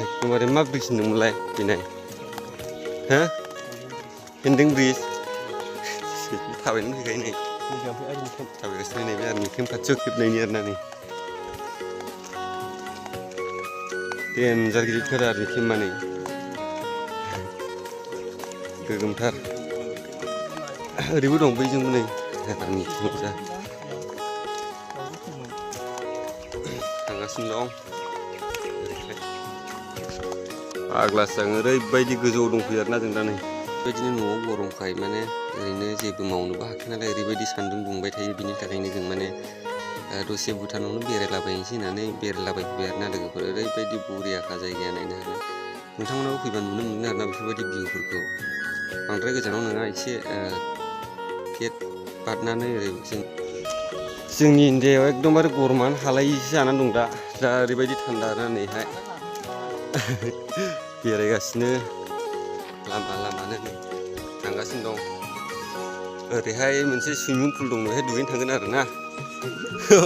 एकदमबारे मा ब्रिज होनदोंमोनलाय फैनाय हो हेन्दों ब्रिज थाबायनो फैखायो नै थाबायगासिनो नै बे आर्मि केम्प खाथियाव खेबनायनि आरोना नै देन्जार गिदिरथार आर्मि केम्पआ नै गोगोमथार ओरैबो दं बैजोंबो नै आर्मि केम्प जा थांगासिनो दं फाग्लासो आं ओरैबायदि गोजौआव दंफैयो आरोना जों दा नै बेबायदिनो न'आव गरमखाय माने ओरैनो जेबो मावनोबो हाखाया नालाय ओरैबायदि सान्दुं दुंबाय थायो बिनि थाखायनो जों माने दसे भुटानावनो बेरायलाबायनोसै होननानै बेरायलाबायफैबाय आरोना लोगोफोर ओरैबायदि बरियाखा जायगाया नायनो हागोन नोंथांमोनाबो फैबा नुनो मोनो आरोना बेफोरबायदि भिउफोरखौ बांद्राय गोजानाव नङा एसे गेट बारनानै ओरै जोंनि इन्डियायाव एकदमबारे गरमानो हालायिसो जानानै दं दा ओरैबायदि थान्दा आरोना नैहाय बेरायगासिनो लामा लामानो नै थांगासिनो दं ओरैहाय मोनसे सुइमिं पुल दं बेहाय दुगैनो थांगोन आरोना औ